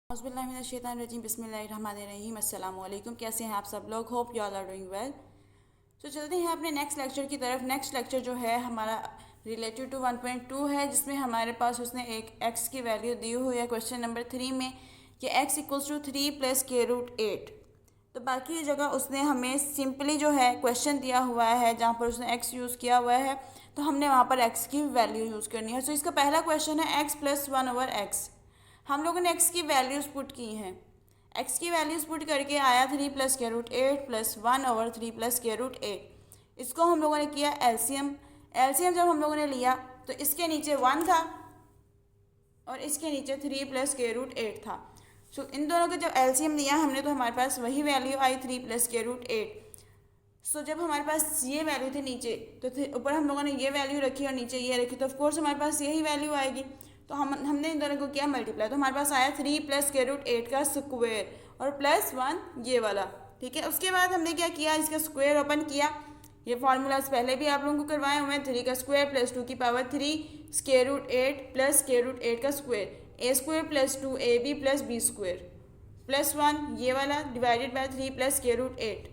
औज़ुबिल्लाहिमिनश्शैतानिर्रजीम बिस्मिल्लाहिर्रहमानिर्रहीम अस्सलाम वालेकुम। कैसे हैं आप सब लोग? Hope you all are doing well. तो चलते हैं अपने नेक्स्ट लेक्चर की तरफ। नेक्स्ट लेक्चर जो है हमारा रिलेटेड टू 1.2 है, जिसमें हमारे पास उसने एक एक्स की वैल्यू दी हुई है क्वेश्चन नंबर 3 में कि एक्स इक्वल्स टू 3 + k√8। तो बाकी जगह उसने हमें सिंपली जो है क्वेश्चन दिया हुआ है जहाँ पर उसने एक्स यूज़ किया हुआ है, तो हमने वहाँ पर एक्स की वैल्यू यूज़ करनी है। सो इसका पहला क्वेश्चन है एक्स + 1/x। हम लोगों ने एक्स की वैल्यूज़ पुट की हैं। एक्स की वैल्यूज़ पुट करके आया 3 + k√8 + 1/3 + k√8। इसको हम लोगों ने किया एलसीएम। एलसीएम जब हम लोगों ने लिया तो इसके नीचे 1 था और इसके नीचे 3 + k√8 था। सो इन दोनों का जब एलसीएम लिया हमने तो हमारे पास वही वैल्यू आई 3 + k√8। सो जब हमारे पास ये वैल्यू थे नीचे, तो ऊपर हम लोगों ने ये वैल्यू रखी और नीचे ये रखी, तो ऑफकोर्स हमारे पास यही वैल्यू आएगी। तो हमने इन दोनों को किया मल्टीप्लाई, तो हमारे पास आया 3 + k√8 का स्क्वायर और +1 ये वाला। ठीक है, उसके बाद हमने क्या किया, इसका स्क्वायर ओपन किया। ये फार्मूलाज पहले भी आप लोगों को करवाए हुए हैं। 3 का स्क्वायर + 2 की पावर 3 k√8 + k√8 का स्क्वायर, a² + 2ab + b² +1 ये वाला डिवाइडेड बाय 3 + k√8।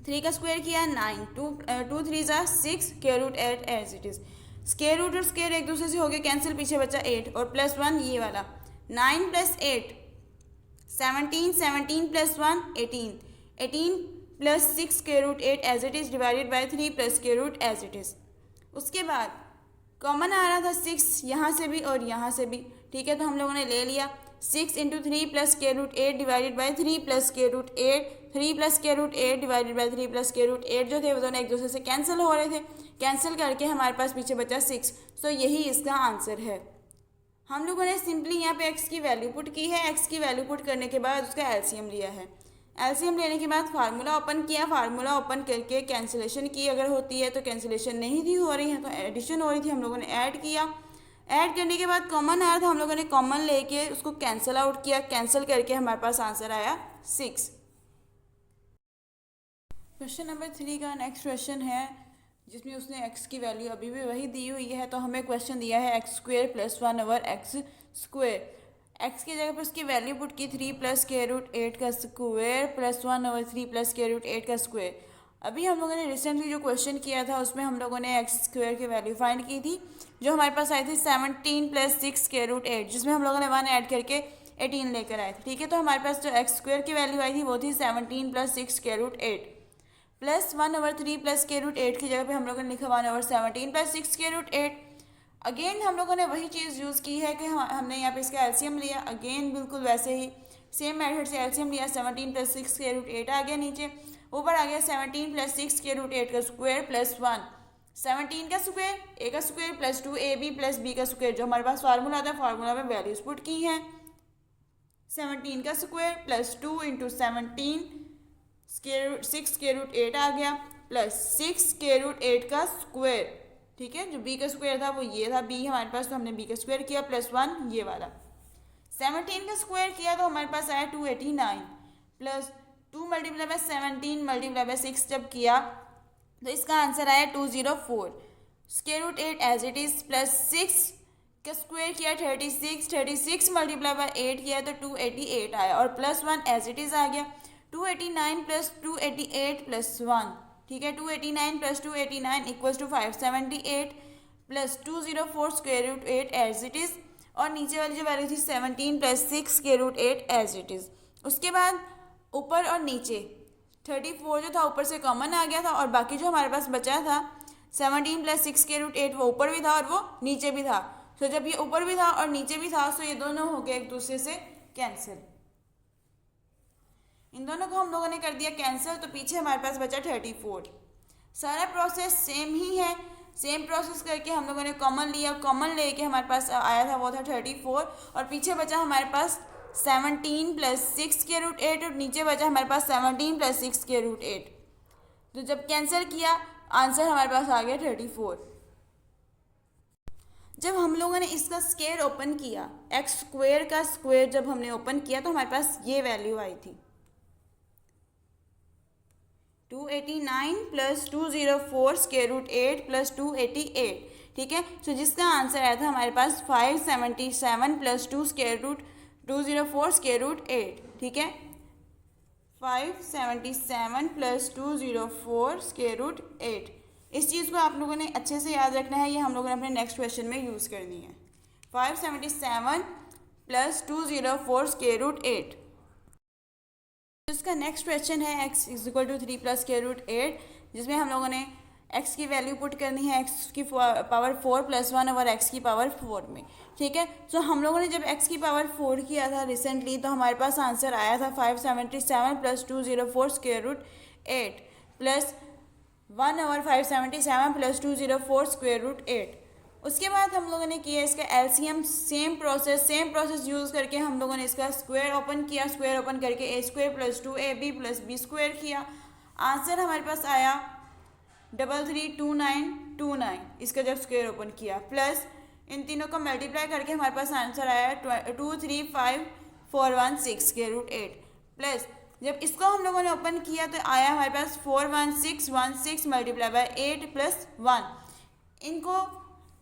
3 का स्क्वायर किया 9, 2 3 ज़ा 6 k√8 as it is. Square root और स्क्वायर एक दूसरे से हो गए कैंसिल, पीछे बचा 8 और +1 ये वाला 9 + 8 17, 17 + 1 18, 18 + 6 k√8 as it is divided by 3 + k√8 as it is. उसके बाद कॉमन आ रहा था 6 यहाँ से भी और यहाँ से भी। ठीक है, तो हम लोगों ने ले लिया 6 × 3 + k√8 divided by 3 + k√8। 3 + k√8 divided by 3 + k√8 जो थे वो दोनों एक दूसरे से कैंसिल हो रहे थे। कैंसिल करके हमारे पास पीछे बचा 6। सो यही इसका आंसर है। हम लोगों ने सिंपली यहाँ पे एक्स की वैल्यू पुट की है। एक्स की वैल्यू पुट करने के बाद उसका एलसीएम लिया है। एलसीएम लेने के बाद फार्मूला ओपन किया। फार्मूला ओपन करके कैंसिलेशन की, अगर होती है तो कैंसिलेशन नहीं थी हो रही है तो एडिशन हो रही थी, हम लोगों ने ऐड किया। ऐड करने के बाद कॉमन आया था, हम लोगों ने कॉमन लेके उसको कैंसिल आउट किया। कैंसिल करके हमारे पास आंसर आया 6। क्वेश्चन नंबर 3 का नेक्स्ट क्वेश्चन है जिसमें उसने एक्स की वैल्यू अभी भी वही दी हुई है। तो हमें क्वेश्चन दिया है x² + 1/x²। एक्स की जगह पर उसकी वैल्यू पुट की 3 + k√8 का स्क्वायर + 1/3 + k√8 का स्क्वायर। अभी हम लोगों ने रिसेंटली जो क्वेश्चन किया था उसमें हम लोगों ने x² की वैल्यू फाइंड की थी, जो हमारे पास आई थी 17 + 6 k√8, जिसमें हम लोगों ने 1 ऐड करके 18 लेकर आए थे। ठीक है, तो हमारे पास जो x² की वैल्यू आई थी वो थी 17 + 6 k√8 + 1/3 + k√8 की जगह पे हम लोगों ने लिखा 1/17 + 6 k√8। अगेन हम लोगों ने वही चीज़ यूज़ की है कि हमने यहाँ पे इसका एलसीएम लिया। अगेन बिल्कुल वैसे ही सेम मेथड से एलसीएम लिया। 17 + 6 k√8 आ गया नीचे, ऊपर आ गया 17 + 6 k√8 का स्क्वायर +1। 17 का स्क्वायर, a का स्क्वायर + 2ab + b का स्क्वायर, जो हमारे पास फार्मूला था, फार्मूला में वैल्यूज पुट की हैं। 17 का स्क्वायर + 2 × 17 6 k√8 आ गया +6 k√8 का स्क्वायर। ठीक है, जो b का स्क्वायर था वो ये था b हमारे पास, तो हमने b का स्क्वायर किया +1 ये वाला। 17 का स्क्वायर किया तो हमारे पास आया 289 + 2 × 17 × 6 जब किया तो इसका आंसर आया 204। k√8 एज इट इज़ +6 का स्क्वायर किया 36, 36 × 8 किया तो 288 आया और +1 एज इट इज़ आ गया। 289 + 288 +1, ठीक है, 289 + 289 = 578 + 204 k√8 एज इट इज़, और नीचे वाली जो वैल्यू थी 17 + 6 k√8 एज इट इज़। उसके बाद ऊपर और नीचे 34 जो था ऊपर से कॉमन आ गया था और बाकी जो हमारे पास बचा था 17 + 6 k√8 वो ऊपर भी था और वो नीचे भी था। तो जब ये ऊपर भी था और नीचे भी था तो ये दोनों हो गए एक दूसरे से कैंसिल। इन दोनों को हम लोगों ने कर दिया कैंसिल, तो पीछे हमारे पास बचा 34। सारा प्रोसेस सेम ही है। सेम प्रोसेस करके हम लोगों ने कॉमन लिया, कॉमन लेके हमारे पास आया था वो था 34 और पीछे बचा हमारे पास 17 + 6 k√8 और नीचे बचा हमारे पास 17 + 6 k√8। तो जब कैंसिल किया आंसर हमारे पास आ गया 34। जब हम लोगों ने इसका स्क्वायर ओपन किया, x² का स्क्वायर जब हमने ओपन किया तो हमारे पास ये वैल्यू आई थी 289 + 204 k√8 + 288। ठीक है, तो जिसका आंसर आया था हमारे पास 577 + 2 √2 204 स्क्वायर रूट 8, ठीक है। 577 प्लस 204 स्क्वायर रूट 8। इस चीज़ को आप लोगों ने अच्छे से याद रखना है, ये हम लोगों ने अपने नेक्स्ट क्वेश्चन में यूज़ करनी है। 577 प्लस 204 स्क्वायर रूट 8। इसका नेक्स्ट क्वेश्चन है x is equal to 3 plus square root 8, जिसमें हम लोगों ने x की वैल्यू पुट करनी है x की पावर 4 प्लस 1 ओवर x की पावर 4 में, ठीक है। सो हम लोगों ने जब x की पावर 4 किया था रिसेंटली, तो हमारे पास आंसर आया था 577 plus 204 square root 8 plus 1 over 577 plus 204 square root 8। उसके बाद हम लोगों ने किया इसका एलसीएम, सेम प्रोसेस यूज़ करके हम लोगों ने इसका स्क्वायर ओपन किया, स्क्वायर ओपन करके A square plus 2ab plus B square किया। आंसर हमारे पास आया 332929, इसका जब स्क्वायर ओपन किया, प्लस इन तीनों को मल्टीप्लाई करके हमारे पास आंसर आया 235416 स्क्वायर रूट 8, प्लस जब इसको हम लोगों ने ओपन किया तो आया हमारे पास 41616 मल्टीप्लाई बाय 8 प्लस 1।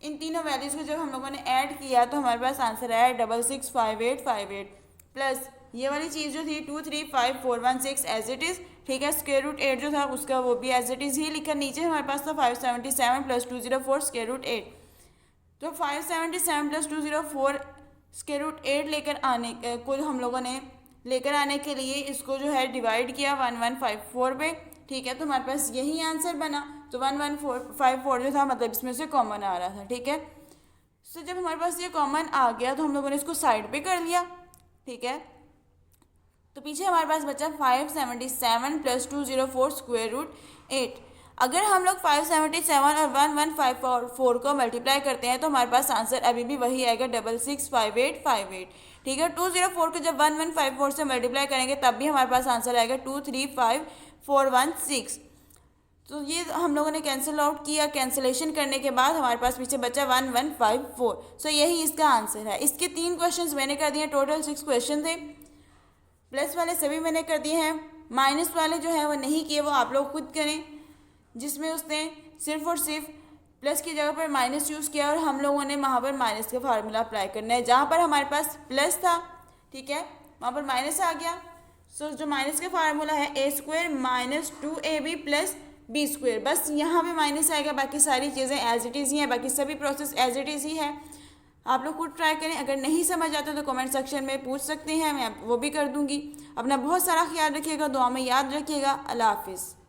इन तीनों वैल्यूज़ को जब हम लोगों ने ऐड किया तो हमारे पास आंसर आया 665858, प्लस ये वाली चीज़ जो थी 235416 एज इट इज़, ठीक है। स्क्वायर रूट 8 जो था उसका वो भी एज इट इज़ ही लिखा, नीचे हमारे पास था 577 प्लस 204 स्क्वायर रूट 8। तो 577 प्लस 204 स्क्वायर रूट 8 लेकर आने को हम लोगों ने लेकर आने के लिए इसको जो है डिवाइड किया 1154 पे, ठीक है। तो हमारे पास यही आंसर बना। तो 1154 जो था मतलब इसमें से कॉमन आ रहा था, ठीक है। सो जब हमारे पास ये कॉमन आ गया तो हम लोगों ने इसको साइड पे कर लिया, ठीक है। तो पीछे हमारे पास बचा 577 प्लस 204 स्क्वायर रूट 8। अगर हम लोग 577 और 1154 को मल्टीप्लाई करते हैं तो हमारे पास आंसर अभी भी वही आएगा 665858, ठीक है। 204 को जब 1154 से मल्टीप्लाई करेंगे तब भी हमारे पास आंसर आएगा 235416। तो ये हम लोगों ने कैंसिल आउट किया, कैंसिलेशन करने के बाद हमारे पास पीछे बचा 1154। सो यही इसका आंसर है। इसके 3 क्वेश्चंस मैंने कर दिए, टोटल 6 क्वेश्चन थे। प्लस वाले सभी मैंने कर दिए हैं, माइनस वाले जो है वो नहीं किए, वो आप लोग खुद करें, जिसमें उसने सिर्फ और सिर्फ प्लस की जगह पर माइनस यूज़ किया और हम लोगों ने वहाँ पर माइनस का फार्मूला अप्लाई करना है। जहाँ पर हमारे पास प्लस था, ठीक है, वहाँ पर माइनस आ गया। सो जो माइनस का फार्मूला है A square minus 2ab plus B square, बस यहाँ पे माइनस आएगा, बाकी सारी चीज़ें एज इट इज़ ही हैं, बाकी सभी प्रोसेस एज इट इज़ ही है। आप लोग खुद ट्राई करें, अगर नहीं समझ आता तो कमेंट सेक्शन में पूछ सकते हैं, मैं वो भी कर दूँगी। अपना बहुत सारा ख्याल रखिएगा, दुआ में याद रखिएगा। अल्लाह हाफिज़।